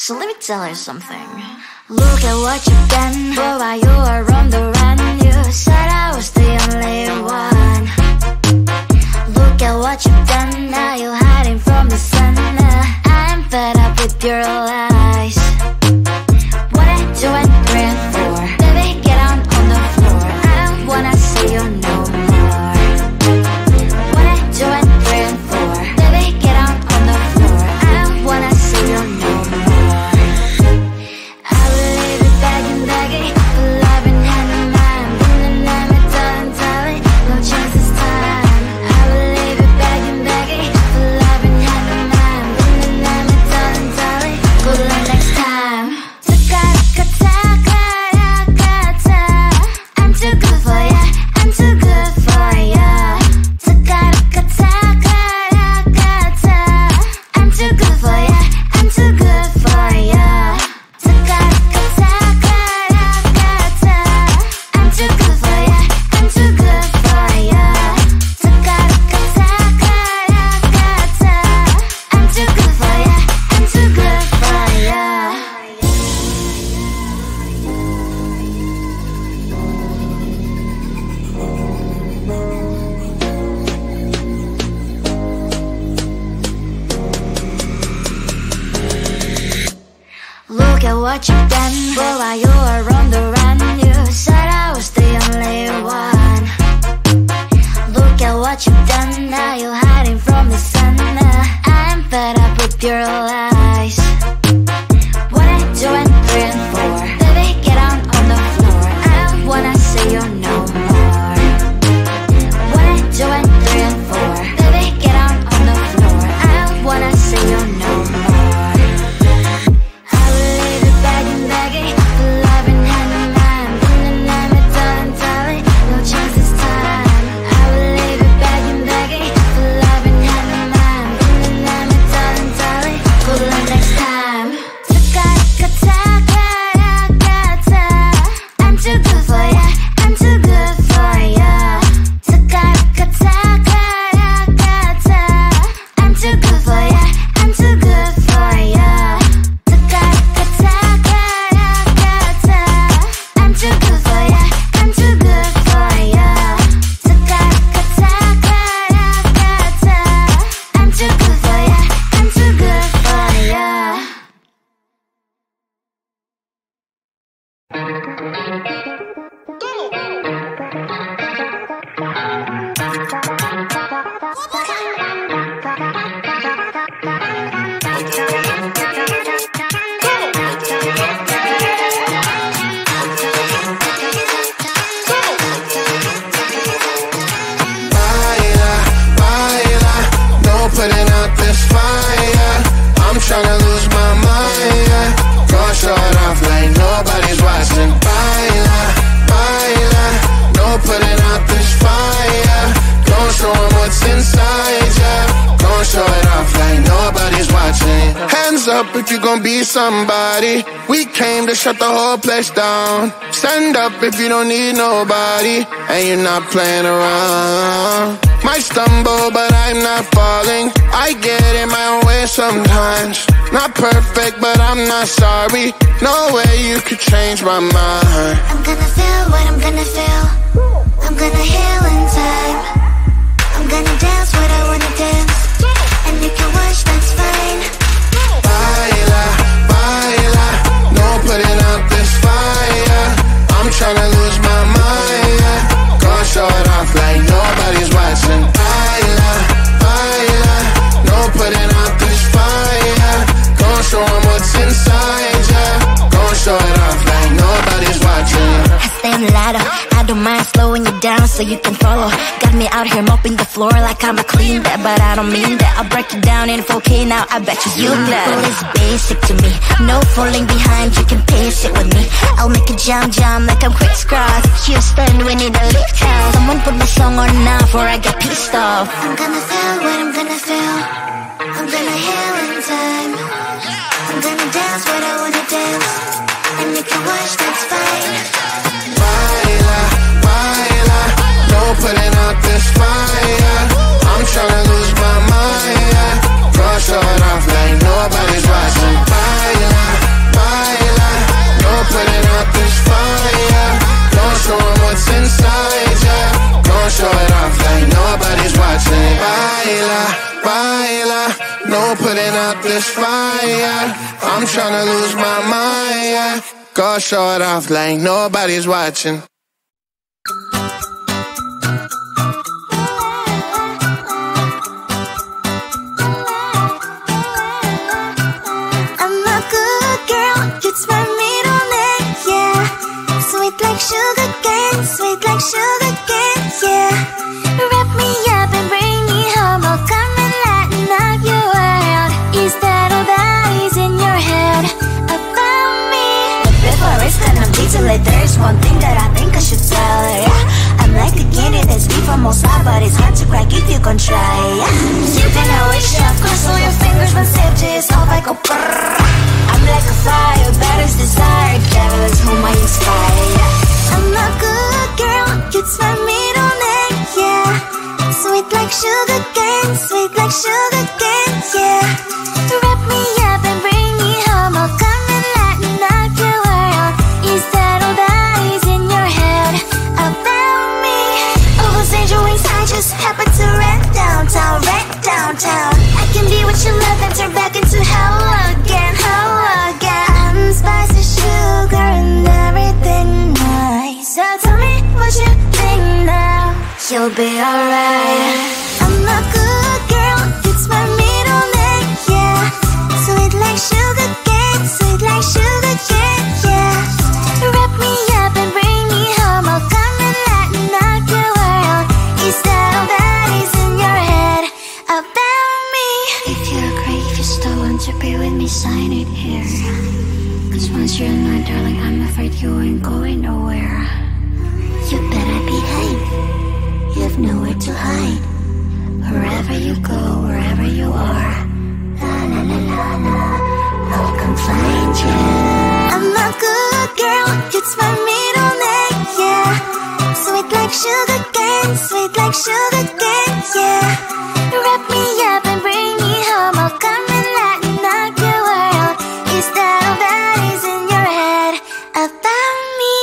So let me tell you something. Look at what you've done, boy, while you were on the run. You said I was the only one. Look at what you've done, now you're hiding from the sun. I'm fed up with your lies. What I do and dream for, baby, get on the floor. I don't wanna see you no more. What I do and dream for, baby, get on the floor. I don't wanna see you no more. I will leave it begging for love and hand in mind. In the name of darling, no chance this time. I will leave it begging for love and hand in mind. In the name of darling, good luck next time. I'm too good for ya, I'm too good for ya. I'm too good for ya, I'm too good for ya. I'm too good for ya, I'm too good for ya. I'm too good for ya, I'm too good for ya. Look at what you've done, boy, while you were on the run. You said I was the only one. Look at what you've done, now you're hiding from the sun. I'm fed up with your lies. What I do and dream for, baby, get on the floor. I don't wanna see you no more. What I do and dream for, baby, get on the floor. I don't wanna see you no more. I will leave it begging for love and hand in mind. In the name of darling, no chance this time. I will leave it begging for love and hand in mind. In the name of darling, good luck next time. I'm too good for ya, I'm too good for ya. I'm too good for ya, I'm too good for ya. I'm too good for ya, I'm too good for ya. I'm too good for ya, I'm too good for ya. Putting out this fire, I'm tryna lose my mind, yeah. Gonna show it off like nobody's watching. Baila, baila, no putting out this fire. Gonna show 'em what's inside, yeah. Gonna show it off like nobody's watching. Hands up if you gon' be somebody. We came to shut the whole place down. Stand up if you don't need nobody, and you're not playing around. Might stumble, but I'm not falling. I get in my own way sometimes. Not perfect, but I'm not sorry. No way you could change my mind. I'm gonna feel what I'm gonna feel. I'm gonna heal in time. I'm gonna dance what I wanna dance. And you can watch, that's fine. Baila, baila, no putting out this fire. I'm tryna lose my mind, yeah. Gonna show it off like nobody's watching. Baila, baila, no putting out this fire. Gonna show 'em what's inside, yeah. Gonna show it off like nobody's watching. I stand louder, I don't mind slowing you down so you can follow. Got me out here mopping the floor like I'm a clean that, but I don't mean that. I'll break it down in 4K now, I bet you glad. Well, it's basic to me, no falling behind, you can pace it with me. I'll make a jump like I'm crisscross. Houston, we need a lift house. Someone put my song on now before I get pissed off. I'm gonna feel what I'm gonna feel. I'm gonna heal in time. I'm gonna dance what I wanna dance. And you can watch, that's fine. Baila, baila, no putting out this fire. I'm tryna lose my mind, yeah. Gonna show it off like nobody's watching. Baila, this fire. I'm tryna lose my mind, yeah. Go show it off like nobody's watching. It's my middle name, yeah. Sweet like sugar cane, sweet like sugar cane, yeah. Wrap me up and bring me home, I'll come and lighten up your world. Is that all that is in your head about me? But before it's gonna be too late, there's one thing that I think I should tell her, yeah. I'm like the candy that's sweet from most high, but it's hard to crack if you can try, yeah. You can always shove, cross all your fingers when safety is off, I go brrrr. I'm like a fire, batters desire, devil is whom I inspire. I'm a good girl, it's my middle name, yeah. Sweet like sugar cane, sweet like sugar cane, yeah. Wrap me up and bring me home, I'll come and lighten up your world. Is that all that is in your head about me? Over's angel wings, I just happen to rent downtown, rent downtown. I can be what you love and turn back into hell again, hell. Spicy sugar and everything nice. So tell me what you think now. You'll be alright. I'm a good girl, it's my middle name, yeah. Sweet like sugar cane, sweet like sugar cane, yeah. Wrap me up and bring me home, I'll come and lighten up your world. Is that all that is in your head about me? If you agree, if you still want to be with me, sign it here. Once you're mine, darling, I'm afraid you ain't going nowhere. You better behave, you have nowhere to hide. Wherever you go, wherever you are, la la la la la, I'll come find you. I'm a good girl, it's my middle name, yeah. Sweet like sugar cane, sweet like sugar cane, yeah. Wrap me up and bring me home, I'll come and lighten up your world. Is that all that is in your head about me?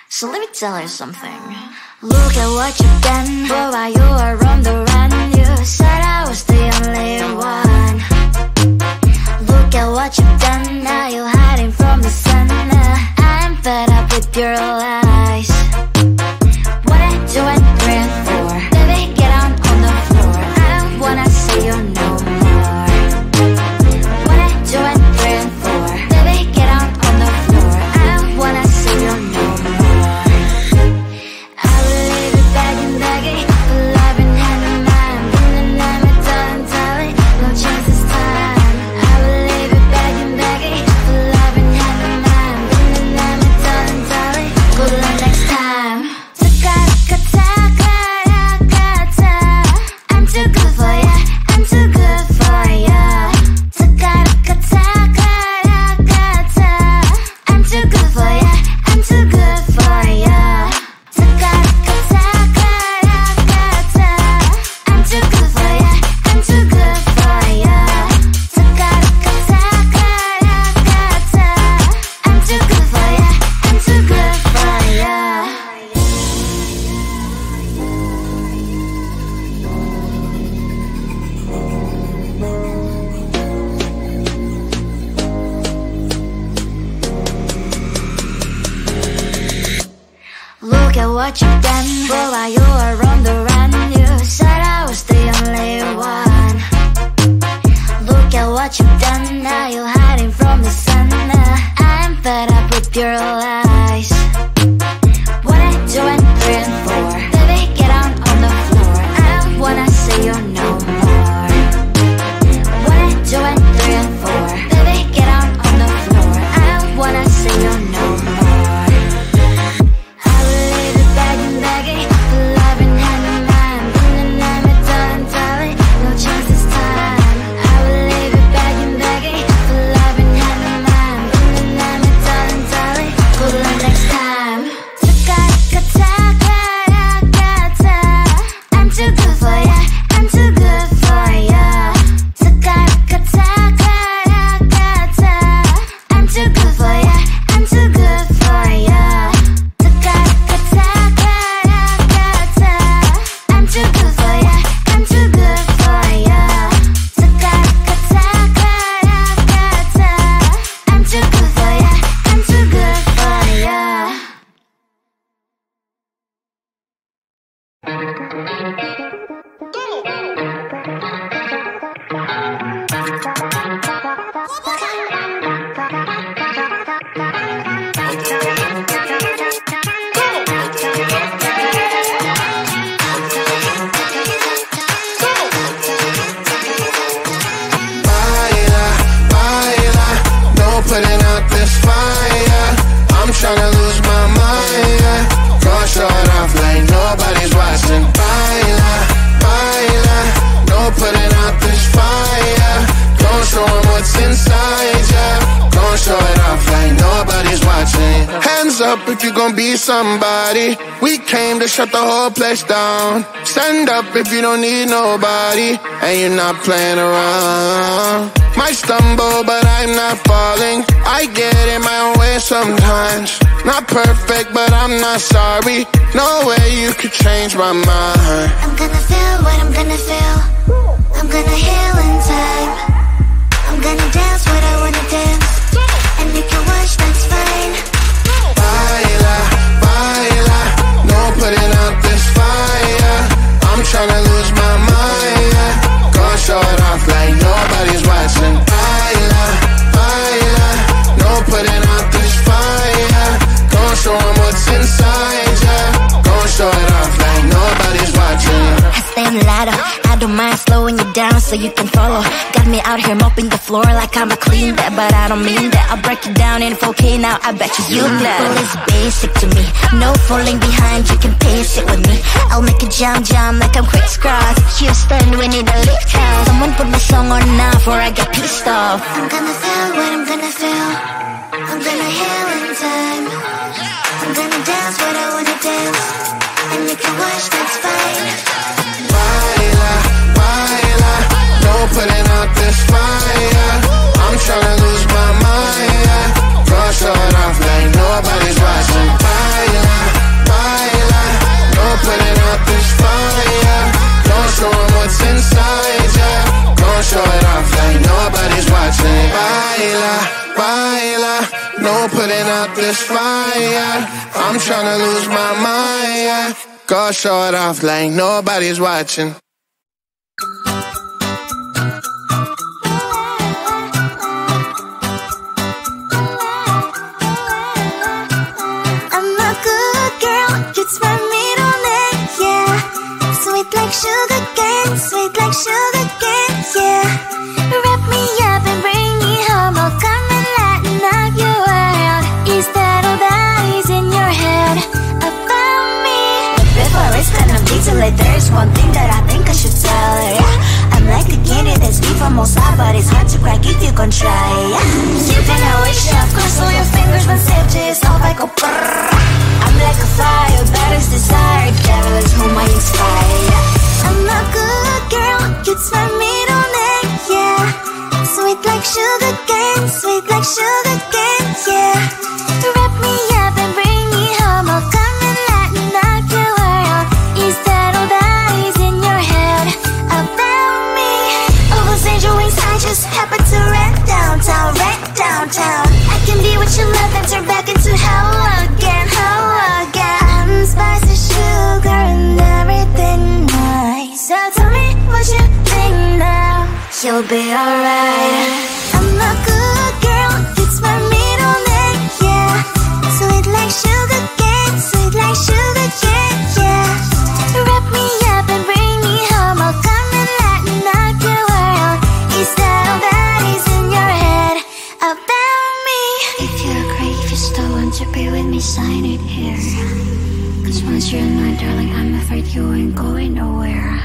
So let me tell you something. Look at what you've done, boy, while you were on the run. You said I was the only one. Look at what you've done, now you're hiding from the sun. I'm fed up with your lies. What I do and bring for, baby, get on the floor. I don't wanna see you no more. What I do and bring for, baby, get on the floor. I don't wanna see you no more. I will leave it begging, begging, for love and hand in mind. Bring the name of darling, darling, no chance this time. I will leave it begging, begging, for love and hand in mind. Bring the name of darling, darling, good luck next time. I'm too good for ya, I'm too good for ya. I'm too good for ya, I'm too good for ya. I'm too good for ya, I'm too good for ya. I'm too good for ya, I'm too good for ya. Look at what you've done, boy, while you were on the run. You said I was the only one. Look at what you've done, now you're hiding from the sun. I'm fed up with your lies. What I do and bring for, baby, get on the floor. I don't wanna see you no more. What I do and bring for, baby, get on the floor. I don't wanna see you no more. I will leave it begging, begging, for love and hand in putting out this fire. Gon' show 'em what's inside, yeah. Gon' show it off like nobody's watching. Hands up if you gon' be somebody. We came to shut the whole place down. Stand up if you don't need nobody and you're not playing around. Might stumble, but I'm not falling. I get in my own way sometimes. Not perfect, but I'm not sorry. No way you could change my mind. I'm gonna feel what I'm gonna feel. I'm gonna heal in time. I'm gonna dance what I wanna dance. And you can watch, that's fine. Baila, baila, no putting out this fire. I'm tryna lose my mind, yeah. Gonna show it off like nobody's watching. Baila, baila, no putting out this fire. Gonna show 'em what's inside, yeah. Gonna show it off like nobody's watching. I stand louder, I don't mind slowing you down so you can follow. Got me out here mopping the floor like I'm a clean that, but I don't mean that. I'll break it down in 4K now, I bet you glad. Well, it's basic to me, no falling behind, you can pace it with me. I'll make a jump like I'm crisscross. Houston, we need a lift house. Someone put my song on now before I get pissed off. I'm gonna feel what I'm gonna feel. I'm gonna heal in time. I'm gonna dance what I wanna dance. And you can watch, that's fine. Baila, baila, no putting out this fire. I'm tryna lose my mind, yeah. Gonna show it off like nobody's watching. Baila, baila, no putting out this fire. Gonna show 'em what's inside, yeah. Gonna show it off like nobody's watching. Baila, baila, no putting out this fire. I'm tryna lose my mind, yeah. Gonna show it off like nobody's watching. I'm a good girl, it's my middle name, yeah. Sweet like sugar cane, sweet like sugar cane, yeah. Wrap me up and bring me home, I'll come and lighten up your world. Is that all that is in your head about me? But before it's gonna be too late, there's one thing that I think I should tell her, yeah. I'm like a candy that's deep from outside, but it's hard to crack if you can try, yeah. You can always shove, cross all your fingers when safety is off, I go brrrr. I'm like a fire, that is desire, devil is whom I inspire, yeah. I'm a good girl, it's my middle name, yeah. Sweet like sugar cane, sweet like sugar cane, yeah. Wrap me up and bring me home, I'll come and lighten up your world. Is that all that is in your head about me? Overstand your wings, I just happen to rent downtown, I can be what you love and turn back into hell again, I'm spicy sugar and everything nice. So tell me what you think now, you'll be alright. I'm a good girl, it's my middle name, yeah. Sweet like sugar cane, sweet like sugar cane, yeah. Wrap me up and bring me home, I'll come and lighten up your world. Is that all that is in your head about me? If you agree, if you still want to be with me, sign it here. 'Cause once you're mine, darling, I'm afraid you ain't going nowhere.